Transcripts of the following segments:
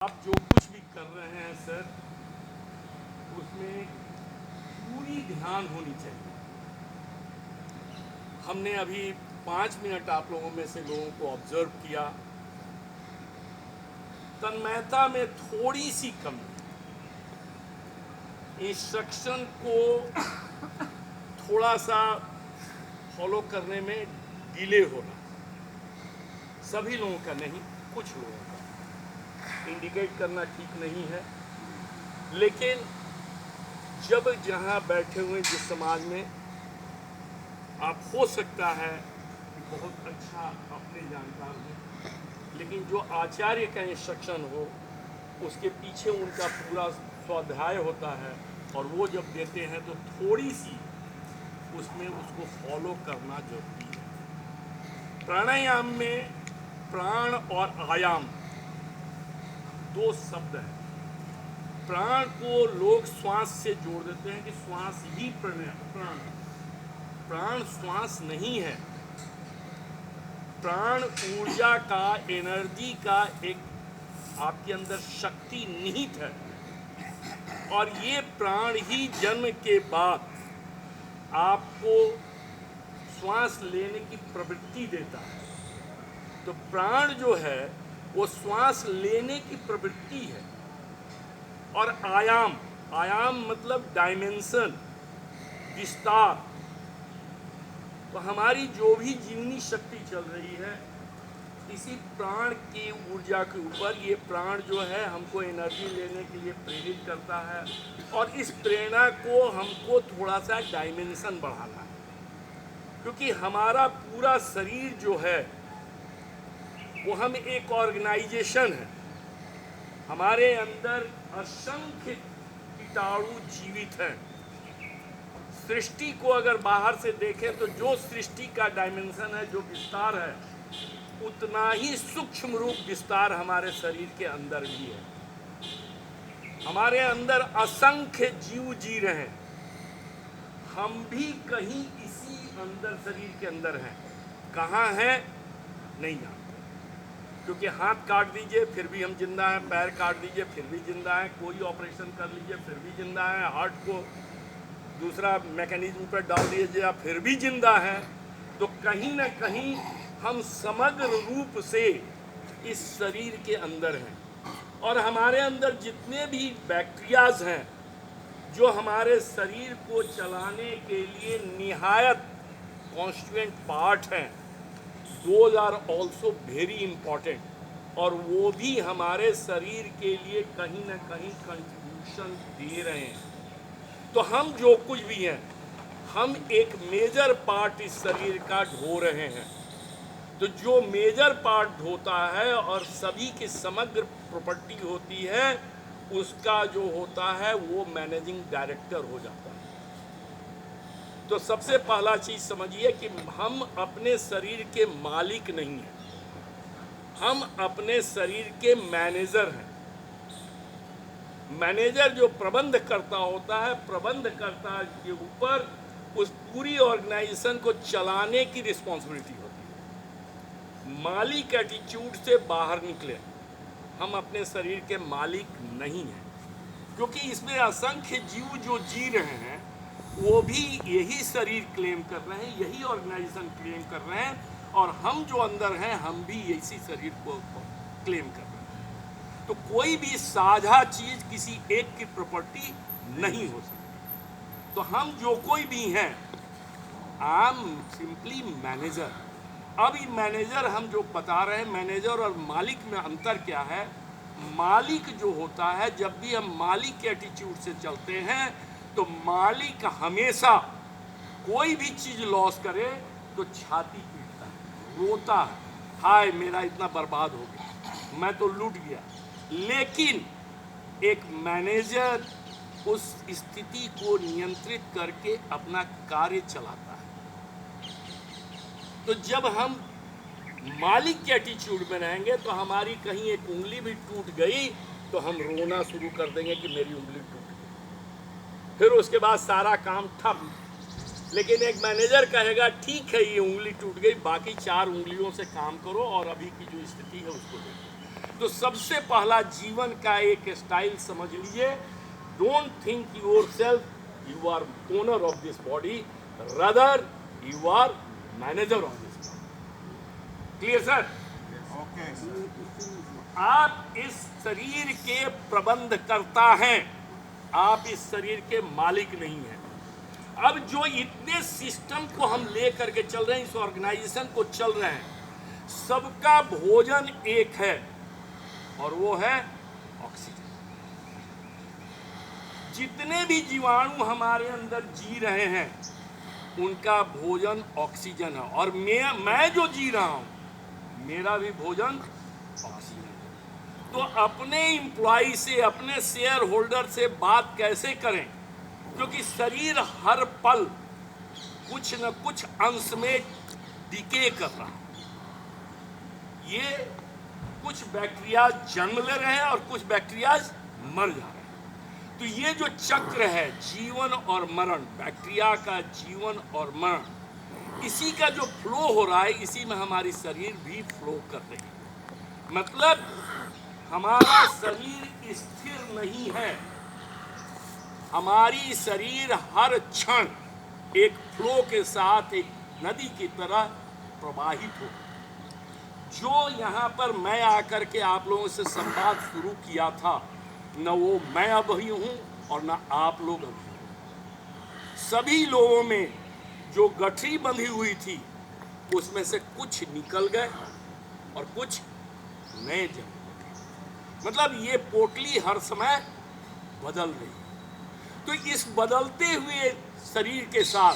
आप जो कुछ भी कर रहे हैं सर, उसमें पूरी ध्यान होनी चाहिए। हमने अभी 5 मिनट आप लोगों में से लोगों को ऑब्जर्व किया, तन्मयता में थोड़ी सी कमी, इंस्ट्रक्शन को थोड़ा सा फॉलो करने में डिले होना, सभी लोगों का नहीं, कुछ लोगों का इंडिकेट करना ठीक नहीं है। लेकिन जब जहाँ बैठे हुए जिस समाज में आप हो सकता है कि बहुत अच्छा अपने जानकार हो, लेकिन जो आचार्य का इंस्ट्रक्शन हो उसके पीछे उनका पूरा स्वाध्याय होता है, और वो जब देते हैं तो थोड़ी सी उसमें उसको फॉलो करना जरूरी है। प्राणायाम में प्राण और आयाम दो शब्द हैं। प्राण को लोग श्वास से जोड़ देते हैं कि श्वास ही प्राण। प्राण श्वास नहीं है। प्राण ऊर्जा का, एनर्जी का एक आपके अंदर शक्ति निहित है, और ये प्राण ही जन्म के बाद आपको श्वास लेने की प्रवृत्ति देता है। तो प्राण जो है वो श्वास लेने की प्रवृत्ति है। और आयाम, आयाम मतलब डायमेंशन, विस्तार। तो हमारी जो भी जीवनी शक्ति चल रही है इसी प्राण की ऊर्जा के ऊपर, ये प्राण जो है हमको एनर्जी लेने के लिए प्रेरित करता है, और इस प्रेरणा को हमको थोड़ा सा डायमेंशन बढ़ाना है, क्योंकि हमारा पूरा शरीर जो है वो हम एक ऑर्गेनाइजेशन है। हमारे अंदर असंख्य कीटाणु जीवित हैं। सृष्टि को अगर बाहर से देखें तो जो सृष्टि का डायमेंशन है, जो विस्तार है, उतना ही सूक्ष्म रूप विस्तार हमारे शरीर के अंदर भी है। हमारे अंदर असंख्य जीव जी रहे हैं, हम भी कहीं इसी अंदर शरीर के अंदर हैं। कहाँ हैं नहीं जानते, क्योंकि हाथ काट दीजिए फिर भी हम जिंदा हैं, पैर काट दीजिए फिर भी जिंदा हैं, कोई ऑपरेशन कर लीजिए फिर भी जिंदा है, हार्ट को दूसरा मैकेनिज्म पर डाल दीजिए आप फिर भी जिंदा है। तो कहीं ना कहीं हम समग्र रूप से इस शरीर के अंदर हैं, और हमारे अंदर जितने भी बैक्टीरियाज हैं जो हमारे शरीर को चलाने के लिए निहायत कॉन्स्टिट्यूएंट पार्ट हैं, those are also very important, और वो भी हमारे शरीर के लिए कहीं ना कहीं कंट्रीब्यूशन दे रहे हैं। तो हम जो कुछ भी हैं, हम एक मेजर पार्ट इस शरीर का ढो रहे हैं। तो जो मेजर पार्ट ढोता है और सभी की समग्र प्रॉपर्टी होती है, उसका जो होता है वो मैनेजिंग डायरेक्टर हो जाता है। तो सबसे पहला चीज समझिए कि हम अपने शरीर के मालिक नहीं हैं, हम अपने शरीर के मैनेजर हैं। मैनेजर जो प्रबंध करता होता है, प्रबंधकर्ता के ऊपर उस पूरी ऑर्गेनाइजेशन को चलाने की रिस्पॉन्सिबिलिटी होती है। मालिक एटीट्यूड से बाहर निकले, हम अपने शरीर के मालिक नहीं हैं, क्योंकि इसमें असंख्य जीव जो जी रहे हैं वो भी यही शरीर क्लेम कर रहे हैं, यही ऑर्गेनाइजेशन क्लेम कर रहे हैं, और हम जो अंदर हैं हम भी इसी शरीर को क्लेम कर रहे हैं। तो कोई भी साझा चीज किसी एक की प्रॉपर्टी नहीं हो सकती। तो हम जो कोई भी हैं, आई एम सिंपली मैनेजर। अब ये मैनेजर हम जो बता रहे हैं, मैनेजर और मालिक में अंतर क्या है? मालिक जो होता है, जब भी हम मालिक के एटीट्यूड से चलते हैं तो मालिक हमेशा कोई भी चीज लॉस करे तो छाती पीटता है, रोता है, हाय मेरा इतना बर्बाद हो गया, मैं तो लूट गया। लेकिन एक मैनेजर उस स्थिति को नियंत्रित करके अपना कार्य चलाता है। तो जब हम मालिक के एटीट्यूड में रहेंगे तो हमारी कहीं एक उंगली भी टूट गई तो हम रोना शुरू कर देंगे कि मेरी उंगली टूट गई, फिर उसके बाद सारा काम ठप। लेकिन एक मैनेजर कहेगा ठीक है ये उंगली टूट गई, बाकी 4 उंगलियों से काम करो और अभी की जो स्थिति है उसको देखो। तो सबसे पहला जीवन का एक स्टाइल समझ लीजिए, don't think yourself you are owner of this body, rather you are manager of this body. Clear sir? आप इस शरीर के प्रबंधकर्ता हैं, आप इस शरीर के मालिक नहीं हैं। अब जो इतने सिस्टम को हम ले करके चल रहे हैं, इस ऑर्गेनाइजेशन को चल रहे हैं, सबका भोजन एक है और वो है ऑक्सीजन। जितने भी जीवाणु हमारे अंदर जी रहे हैं उनका भोजन ऑक्सीजन है, और मैं जो जी रहा हूं मेरा भी भोजन ऑक्सीजन है। तो अपने एम्प्लॉय से, अपने शेयर होल्डर से बात कैसे करें, क्योंकि शरीर हर पल कुछ न कुछ अंश में डिके कर रहा है। ये कुछ बैक्टीरिया जन्म ले रहे हैं और कुछ बैक्टीरिया मर जा रहे हैं। तो ये जो चक्र है जीवन और मरण, बैक्टीरिया का जीवन और मरण, इसी का जो फ्लो हो रहा है, इसी में हमारी शरीर भी फ्लो कर रही है। मतलब हमारा शरीर स्थिर नहीं है, हमारी शरीर हर क्षण एक फ्लो के साथ एक नदी की तरह प्रवाहित हो। जो यहाँ पर मैं आकर के आप लोगों से संवाद शुरू किया था, न वो मैं अब ही हूँ और न आप लोग अभी हूँ। सभी लोगों में जो गठरी बंधी हुई थी उसमें से कुछ निकल गए और कुछ नए जन्म गए। मतलब ये पोटली हर समय बदल रही है। तो इस बदलते हुए शरीर के साथ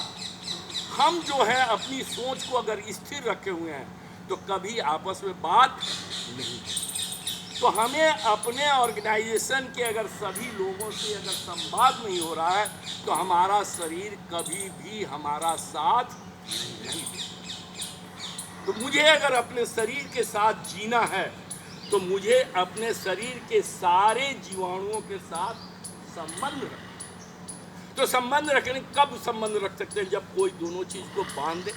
हम जो है अपनी सोच को अगर स्थिर रखे हुए हैं तो कभी आपस में बात नहीं। तो हमें अपने ऑर्गेनाइजेशन के अगर सभी लोगों से अगर संवाद नहीं हो रहा है तो हमारा शरीर कभी भी हमारा साथ नहीं देगा। तो मुझे अगर अपने शरीर के साथ जीना है तो मुझे अपने शरीर के सारे जीवाणुओं के साथ संबंध रखना। तो संबंध रखने, कब संबंध रख सकते हैं? जब कोई दोनों चीज को बांध दे।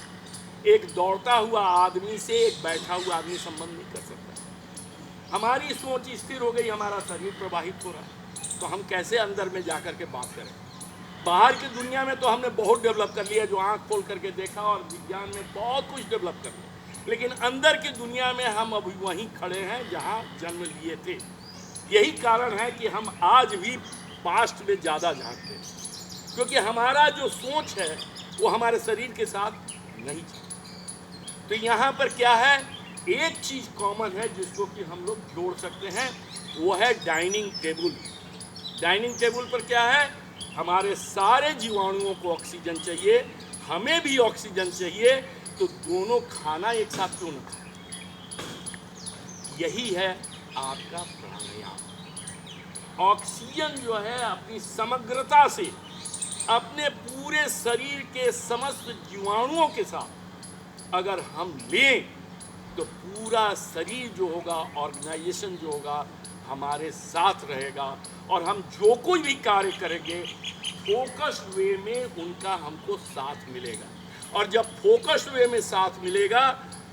एक दौड़ता हुआ आदमी से एक बैठा हुआ आदमी संबंध नहीं कर सकता। हमारी सोच स्थिर हो गई, हमारा शरीर प्रवाहित हो रहा है, तो हम कैसे अंदर में जाकर के बात करें? बाहर की दुनिया में तो हमने बहुत डेवलप कर लिया, जो आंख खोल करके देखा, और विज्ञान में बहुत कुछ डेवलप कर लिया, लेकिन अंदर की दुनिया में हम अभी वहीं खड़े हैं जहाँ जन्म लिए थे। यही कारण है कि हम आज भी पास्ट में ज़्यादा झांकते हैं, क्योंकि हमारा जो सोच है वो हमारे शरीर के साथ नहीं चलती। तो यहाँ पर क्या है, एक चीज़ कॉमन है जिसको कि हम लोग जोड़ सकते हैं, वो है डाइनिंग टेबल। डाइनिंग टेबल पर क्या है, हमारे सारे जीवाणुओं को ऑक्सीजन चाहिए, हमें भी ऑक्सीजन चाहिए, तो दोनों खाना एक साथ क्यों न खाएं? यही है आपका प्राणायाम। ऑक्सीजन जो है अपनी समग्रता से अपने पूरे शरीर के समस्त जीवाणुओं के साथ अगर हम लें तो पूरा शरीर जो होगा, ऑर्गेनाइजेशन जो होगा, हमारे साथ रहेगा, और हम जो कोई भी कार्य करेंगे फोकस्ड वे में उनका हमको साथ मिलेगा। और जब फोकस्ड वे में साथ मिलेगा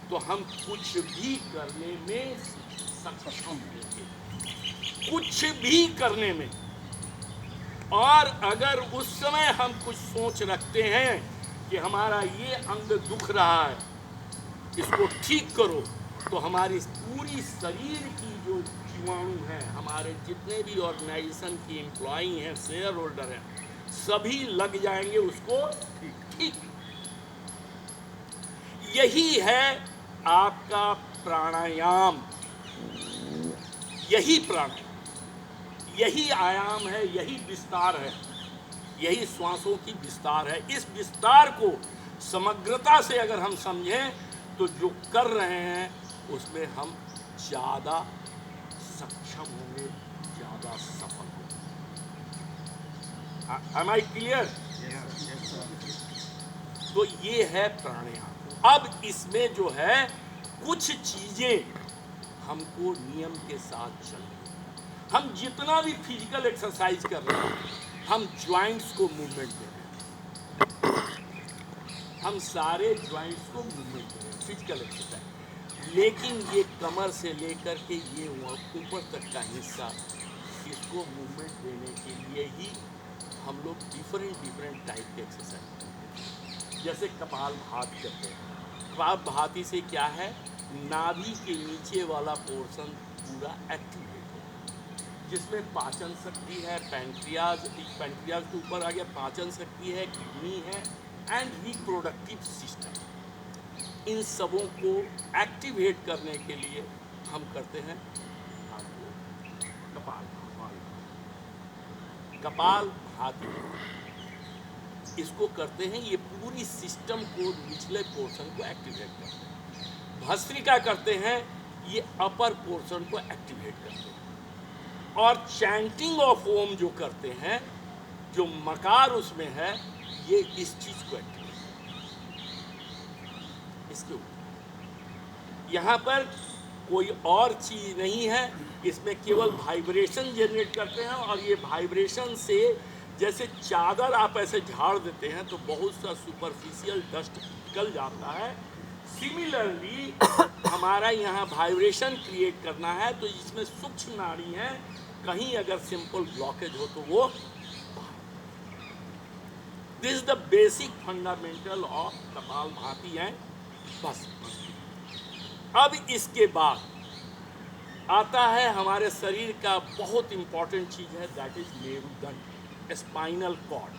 तो हम कुछ भी करने में सक्षम होंगे, कुछ भी करने में। और अगर उस समय हम कुछ सोच रखते हैं कि हमारा ये अंग दुख रहा है, इसको ठीक करो, तो हमारी पूरी शरीर की जो जीवाणु हैं, हमारे जितने भी ऑर्गेनाइजेशन की एम्प्लॉई हैं, शेयर होल्डर हैं, सभी लग जाएंगे उसको ठीक। यही है आपका प्राणायाम, यही प्राणायाम, यही आयाम है, यही विस्तार है, यही श्वासों की विस्तार है। इस विस्तार को समग्रता से अगर हम समझें तो जो कर रहे हैं उसमें हम ज़्यादा सक्षम होंगे, ज़्यादा सफल होंगे। Am I clear? तो ये है प्राणायाम। अब इसमें जो है कुछ चीज़ें हमको नियम के साथ चलनी। हम जितना भी फिजिकल एक्सरसाइज कर रहे हैं, हम ज्वाइंट्स को मूवमेंट दे रहे हैं, हम सारे ज्वाइंट्स को मूवमेंट दे रहे हैं, फिजिकल एक्सरसाइज। लेकिन ये कमर से लेकर के ये ऊपर तक का हिस्सा, इसको मूवमेंट देने के लिए ही हम लोग डिफरेंट टाइप के एक्सरसाइज करते हैं। जैसे कपालभाति करते हैं। कपालभाति से क्या है, नाभि के नीचे वाला पोर्शन पूरा एक्टिवेट हो, जिसमें पाचन शक्ति है, पैंक्रियाज के ऊपर आ गया, पाचन शक्ति है, किडनी है एंड रिप्रोडक्टिव सिस्टम। इन सबों को एक्टिवेट करने के लिए हम करते हैं कपालभाति। इसको करते हैं, ये पूरी सिस्टम को, निचले पोर्शन को एक्टिवेट करते हैं। भस्त्रिका करते हैं, ये अपर पोर्शन को एक्टिवेट करते हैं। और चैंटिंग ऑफ ओम जो करते हैं, जो मकार उसमें है, ये इस चीज को एक्टिवेट, इसके ऊपर। यहाँ पर कोई और चीज नहीं है, इसमें केवल वाइब्रेशन जनरेट करते हैं। और ये वाइब्रेशन से, जैसे चादर आप ऐसे झाड़ देते हैं तो बहुत सा सुपरफिशियल डस्ट निकल जाता है, सिमिलरली हमारा यहाँ वाइब्रेशन क्रिएट करना है। तो इसमें सूक्ष्म नाड़ी है, कहीं अगर सिंपल ब्लॉकेज हो तो वो, this is the basic fundamental of kapalbhati है। बस अब इसके बाद आता है हमारे शरीर का बहुत इंपॉर्टेंट चीज है, दैट इज मेरुदंड, स्पाइनल कॉर्ड।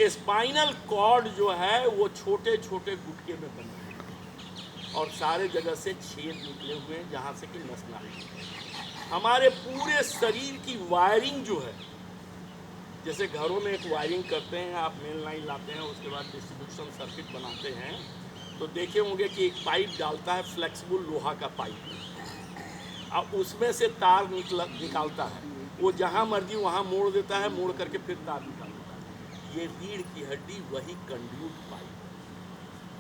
स्पाइनल कॉर्ड जो है वो छोटे छोटे गुटके में बना है और सारे जगह से छेद निकले हुए हैं जहाँ से कि नस नाली। हमारे पूरे शरीर की वायरिंग जो है, जैसे घरों में एक वायरिंग करते हैं, आप मेन लाइन लाते हैं, उसके बाद डिस्ट्रीब्यूशन सर्किट बनाते हैं, तो देखे होंगे कि एक पाइप डालता है, फ्लेक्सिबल लोहा का पाइप, अब उसमें से तार निकालता है, वो जहाँ मर्जी वहाँ मोड़ देता है, मोड़ करके फिर तार निकाल देता है। ये रीढ़ की हड्डी वही conduit pipe,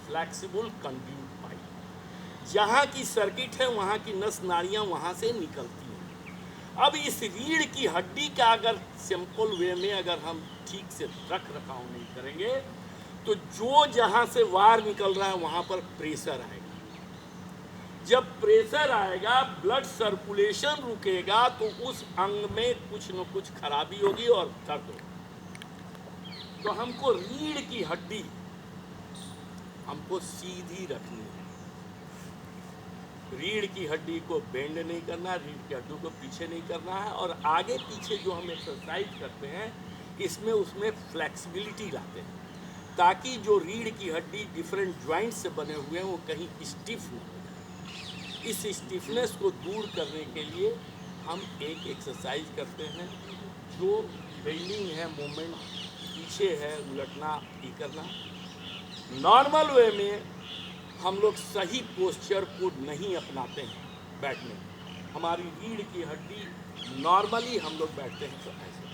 flexible conduit pipe, जहाँ की सर्किट है वहाँ की नस नाड़ियाँ वहाँ से निकलती हैं। अब इस रीढ़ की हड्डी का अगर सिंपल वे में अगर हम ठीक से रख रखाव नहीं करेंगे तो जो जहाँ से वार निकल रहा है वहाँ पर प्रेशर आएगा। जब प्रेशर आएगा, ब्लड सर्कुलेशन रुकेगा, तो उस अंग में कुछ न कुछ खराबी होगी और दर्द होगा। तो हमको रीढ़ की हड्डी हमको सीधी रखनी है। रीढ़ की हड्डी को बेंड नहीं करना, रीढ़ की हड्डी को पीछे नहीं करना है। और आगे पीछे जो हम एक्सरसाइज करते हैं, इसमें उसमें फ्लेक्सिबिलिटी लाते हैं, ताकि जो रीढ़ की हड्डी डिफरेंट ज्वाइंट से बने हुए हैं वो कहीं स्टिफ ना हो। इस स्टिफनेस को दूर करने के लिए हम एक एक्सरसाइज करते हैं जो बेंडिंग है, मूवमेंट पीछे है, उलटना, ये करना। नॉर्मल वे में हम लोग सही पोस्चर को नहीं अपनाते हैं बैठने। हमारी रीढ़ की हड्डी नॉर्मली हम लोग बैठते हैं तो ऐसे।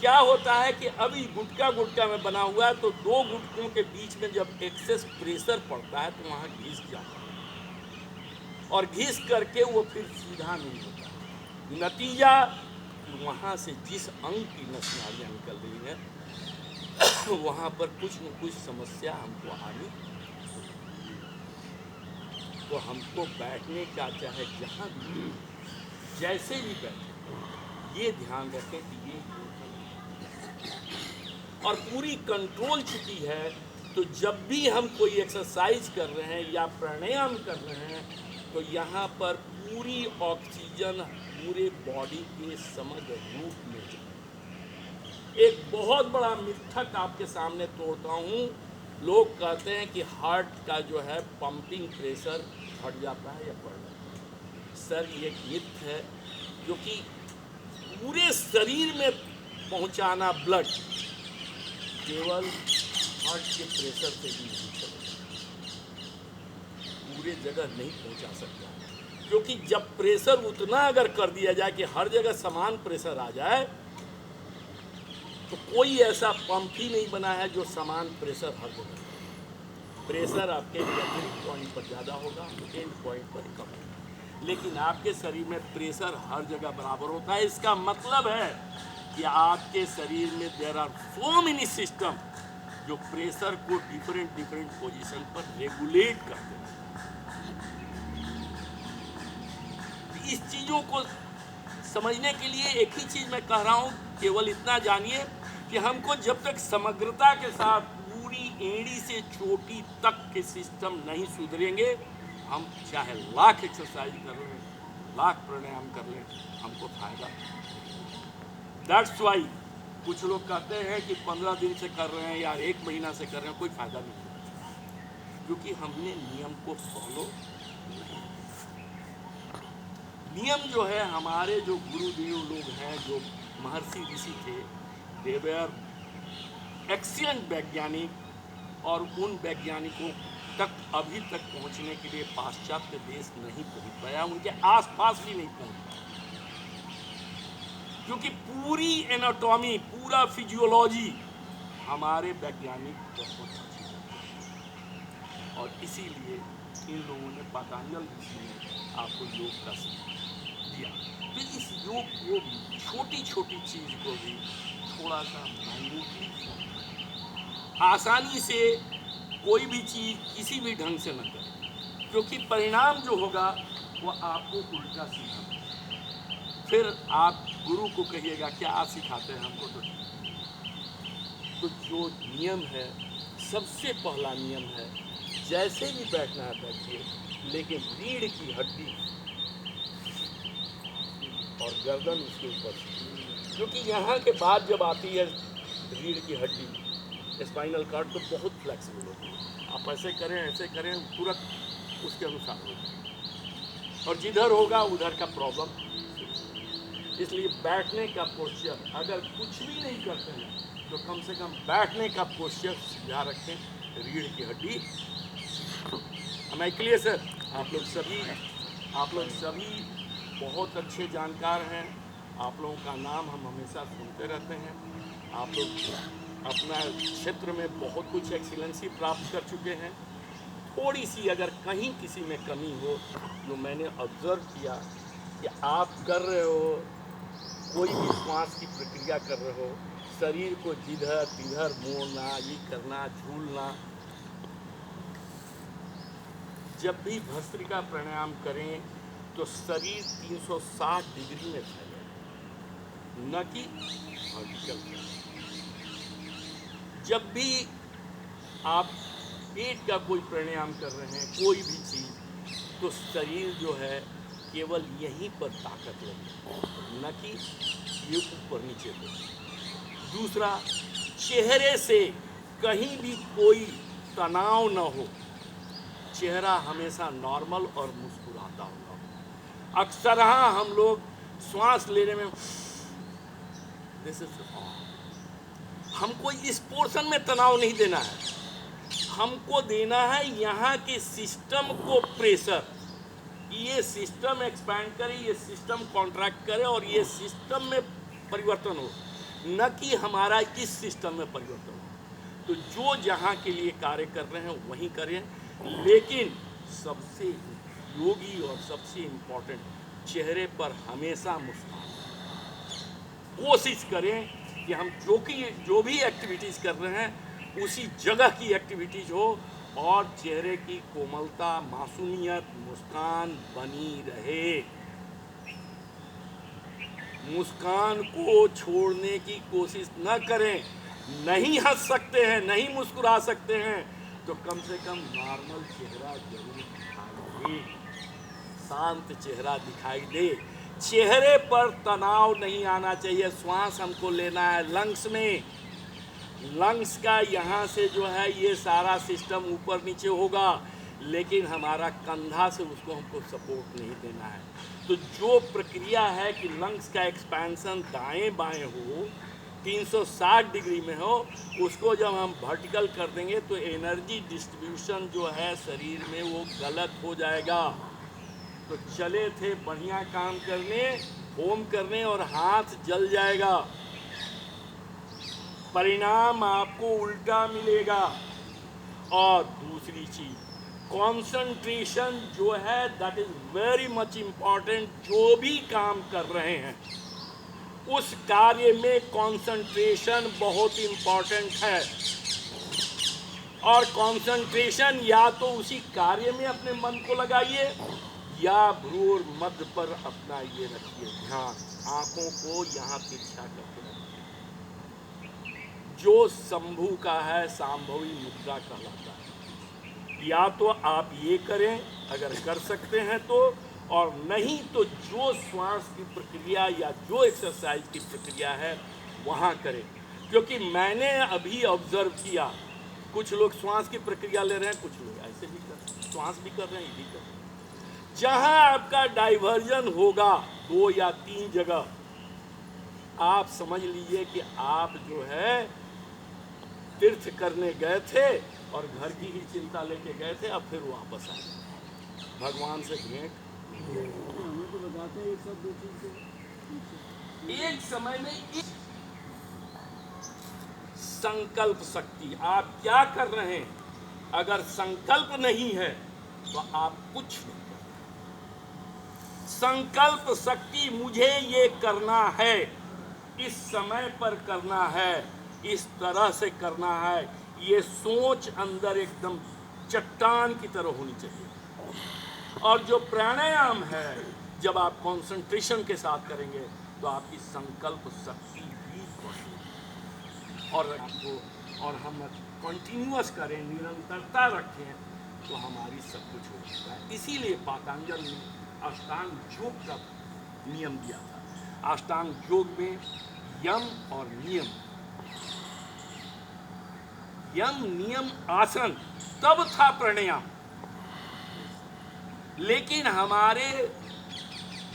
क्या होता है कि अभी गुटका में बना हुआ है, तो दो गुटकों के बीच में जब एक्सेस प्रेशर पड़ता है तो वहाँ घिस जाता है और घिस करके वो फिर सीधा नहीं होता। नतीजा वहाँ से जिस अंग की नस नालियाँ निकल रही है वहाँ पर कुछ न कुछ समस्या हमको आनी। तो हमको बैठने का, चाहे जहाँ भी जैसे भी बैठे, ये ध्यान रखें कि ये और पूरी कंट्रोल चुकी है। तो जब भी हम कोई एक्सरसाइज कर रहे हैं या प्राणायाम कर रहे हैं तो यहाँ पर पूरी ऑक्सीजन पूरे बॉडी के समग्र रूप में जाए। एक बहुत बड़ा मिथक आपके सामने तोड़ता हूँ। लोग कहते हैं कि हार्ट का जो है पंपिंग प्रेशर घट जाता है या बढ़ जाता है। सर, ये मिथ है, जो कि पूरे शरीर में पहुँचाना ब्लड केवल हार्ट के प्रेशर से भी नहीं चलेगा, पूरे जगह नहीं पहुंचा सकता। क्योंकि जब प्रेशर उतना अगर कर दिया जाए कि हर जगह समान प्रेशर आ जाए, तो कोई ऐसा पंप ही नहीं बना है जो समान प्रेशर हर जगह। प्रेशर आपके एंड पॉइंट पर ज़्यादा होगा, एंड पॉइंट पर कम होगा, लेकिन आपके शरीर में प्रेशर हर जगह बराबर होता है। इसका मतलब है कि आपके शरीर में there are so many system जो प्रेशर को डिफरेंट पोजीशन पर रेगुलेट करते हैं। इस चीज़ों को समझने के लिए एक ही चीज़ मैं कह रहा हूँ, केवल इतना जानिए कि हमको जब तक समग्रता के साथ पूरी एड़ी से चोटी तक के सिस्टम नहीं सुधरेंगे, हम चाहे लाख एक्सरसाइज कर लें, लाख प्राणायाम कर लें, हमको फायदा। दैट्स वाई कुछ लोग कहते हैं कि 15 दिन से कर रहे हैं या 1 महीना से कर रहे हैं, कोई फायदा नहीं, क्योंकि हमने नियम को फॉलो। नियम जो है, हमारे जो गुरुदेव लोग हैं, जो महर्षि ऋषि थे, दे वर एक्सीलेंट वैज्ञानिक, और उन वैज्ञानिकों तक अभी तक पहुंचने के लिए पाश्चात्य देश नहीं पहुंच पाया, उनके आसपास भी नहीं पहुंच पाया, क्योंकि पूरी एनाटॉमी, पूरा फिजियोलॉजी हमारे वैज्ञानिक बहुत अच्छी है। और इसीलिए इन लोगों ने, पतंजलि ऋषि ने आपको योग का दिया। तो इस योग को भी, छोटी छोटी चीज को भी थोड़ा सा माइन्यूटली, आसानी से कोई भी चीज किसी भी ढंग से न करें, क्योंकि परिणाम जो होगा वो आपको उल्टा सीधा। फिर आप गुरु को कहिएगा क्या सिखाते हैं हमको, तो जो नियम है, सबसे पहला नियम है, जैसे भी बैठना है बैठिए, लेकिन रीढ़ की हड्डी और गर्दन उसके ऊपर, क्योंकि यहाँ के बाद जब आती है रीढ़ की हड्डी, स्पाइनल कार्ड, तो बहुत फ्लेक्सिबल होती है। आप ऐसे करें, ऐसे करें, तुरंत उसके अनुसार होगा, और जिधर होगा उधर का प्रॉब्लम। इसलिए बैठने का पोस्चर, अगर कुछ भी नहीं करते हैं तो कम से कम बैठने का पोस्चर सीधा रखें, रीढ़ की हड्डी। मैं क्लियर सर? आप लोग सभी बहुत अच्छे जानकार हैं, आप लोगों का नाम हम हमेशा सुनते रहते हैं। आप लोग अपना क्षेत्र में बहुत कुछ एक्सीलेंसी प्राप्त कर चुके हैं। थोड़ी सी अगर कहीं किसी में कमी हो, जो मैंने ऑब्जर्व किया कि आप कर रहे हो, कोई भी श्वास की प्रक्रिया कर रहे हो, शरीर को जिधर तिधर मोड़ना, ये करना, झूलना, जब भी भस्त्रिका प्राणायाम करें तो शरीर 360 डिग्री में फैले, न कि वर्टिकल। जब भी आप पेट का कोई प्राणायाम कर रहे हैं, कोई भी चीज़, तो शरीर जो है केवल यहीं पर ताकत लगे, न कि ये ऊपर नीचे हो। दूसरा, चेहरे से कहीं भी कोई तनाव न हो, चेहरा हमेशा नॉर्मल और मुस्कुराता होगा। अक्सर हम लोग श्वास लेने में हमको इस पोर्शन में तनाव नहीं देना है, हमको देना है यहाँ के सिस्टम को प्रेशर। ये सिस्टम एक्सपैंड करे, ये सिस्टम कॉन्ट्रैक्ट करे, और ये सिस्टम में परिवर्तन हो, न कि हमारा इस सिस्टम में परिवर्तन हो। तो जो जहाँ के लिए कार्य कर रहे हैं वहीं करें, लेकिन सबसे योगी और सबसे इम्पोर्टेंट, चेहरे पर हमेशा मुस्कान। कोशिश करें कि हम जो भी एक्टिविटीज़ कर रहे हैं उसी जगह की एक्टिविटीज़ हो, और चेहरे की कोमलता, मासूमियत, मुस्कान बनी रहे। मुस्कान को छोड़ने की कोशिश न करें। नहीं हंस सकते हैं, नहीं मुस्कुरा सकते हैं, तो कम से कम नॉर्मल चेहरा जरूर दिखाई दे, शांत चेहरा दिखाई दे। चेहरे पर तनाव नहीं आना चाहिए। श्वास हमको लेना है लंग्स में, लंग्स का यहाँ से जो है ये सारा सिस्टम ऊपर नीचे होगा, लेकिन हमारा कंधा से उसको हमको सपोर्ट नहीं देना है। तो जो प्रक्रिया है कि लंग्स का एक्सपेंशन दाएं बाएं हो, 360 डिग्री में हो, उसको जब हम वर्टिकल कर देंगे तो एनर्जी डिस्ट्रीब्यूशन जो है शरीर में वो गलत हो जाएगा। तो चले थे बढ़िया काम करने, होम करने, और हाथ जल जाएगा, परिणाम आपको उल्टा मिलेगा। और दूसरी चीज, कंसंट्रेशन जो है, that is very much important. जो भी काम कर रहे हैं उस कार्य में कंसंट्रेशन बहुत इम्पॉर्टेंट है। और कंसंट्रेशन या तो उसी कार्य में अपने मन को लगाइए, या भ्रूर मध्य पर अपना ये रखिए ध्यान, आंखों को यहाँ तिरछा करके रखिए। जो शंभु का है सांभवी मुद्रा कहलाता है। या तो आप ये करें अगर कर सकते हैं तो, और नहीं तो जो श्वास की प्रक्रिया या जो एक्सरसाइज की प्रक्रिया है वहाँ करें। क्योंकि मैंने अभी ऑब्जर्व किया, कुछ लोग श्वास की प्रक्रिया ले रहे हैं, कुछ लोग ऐसे भी कर रहे हैं, श्वास भी कर रहे हैं, ये भी कर रहे हैं। जहाँ आपका डाइवर्जन होगा 2 या 3 जगह, आप समझ लीजिए कि आप जो है तीर्थ करने गए थे और घर की ही चिंता लेके गए थे, अब फिर वापस आए भगवान से भेंट। हमें तो बताते हैं ये सब 2 चीज़ एक समय में एक संकल्प शक्ति, आप क्या कर रहे हैं, अगर संकल्प नहीं है तो आप कुछ नहीं कर रहे। संकल्प शक्ति, मुझे ये करना है, इस समय पर करना है, इस तरह से करना है, ये सोच अंदर एकदम चट्टान की तरह होनी चाहिए। और जो प्राणायाम है, जब आप कंसंट्रेशन के साथ करेंगे तो आपकी संकल्प शक्ति भी बढ़ेगी। और हम कंटिन्यूअस करें, निरंतरता रखें, तो हमारी सब कुछ हो सकता है। इसीलिए पातंजल ने अष्टांग योग का नियम दिया था। अष्टांग योग में यम और नियम, यम नियम आसन, तब था प्राणायाम। लेकिन हमारे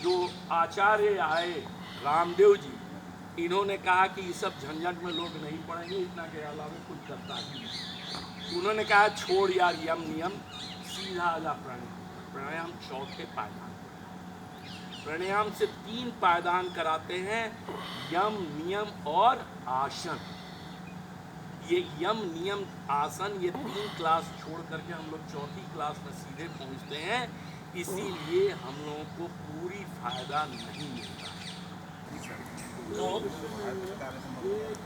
जो आचार्य आए रामदेव जी, इन्होंने कहा कि ये सब झंझट में लोग नहीं पड़ेंगे, इतना के अलावा कुछ करता ही नहीं। उन्होंने कहा छोड़ यार यम नियम, सीधा आजा प्राणायाम। प्राणायाम चौथे पायदान, प्राणायाम से 3 पायदान कराते हैं, यम नियम और आसन। ये यम नियम आसन, ये 3 क्लास छोड़ करके हम लोग चौथी क्लास में सीधे पहुंचते हैं। इसीलिए हम लोगों को पूरी फायदा नहीं मिलता। तो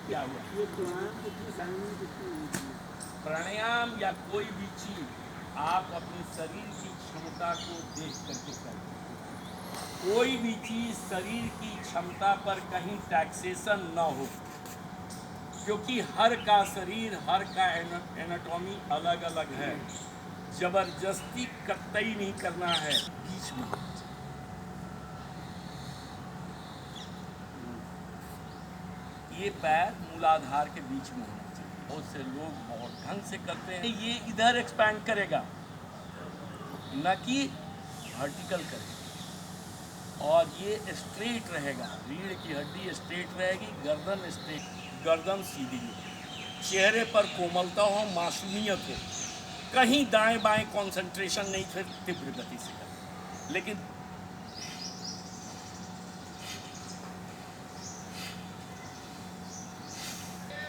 क्या हुआ, ये प्राणायाम कितने टाइम में कितनी प्राणायाम या कोई भी चीज आप अपने शरीर की क्षमता को देख करके करें। कोई भी चीज शरीर की क्षमता पर कहीं टैक्सेशन न हो, क्योंकि हर का शरीर, हर का एनाटॉमी अलग अलग है। जबरदस्ती कतई नहीं करना है, बीच में ये पैर मूलाधार के बीच में होना चाहिए। बहुत से लोग बहुत ढंग से करते हैं, ये इधर एक्सपैंड करेगा न कि वर्टिकल करेगा, और ये स्ट्रेट रहेगा, रीढ़ की हड्डी स्ट्रेट रहेगी, गर्दन स्ट्रेट, गर्दन सीधी हो, चेहरे पर कोमलता हो, मासूमियत हो, कहीं दाएं बाएं कंसंट्रेशन नहीं, फिर तीव्र गति से करें। लेकिन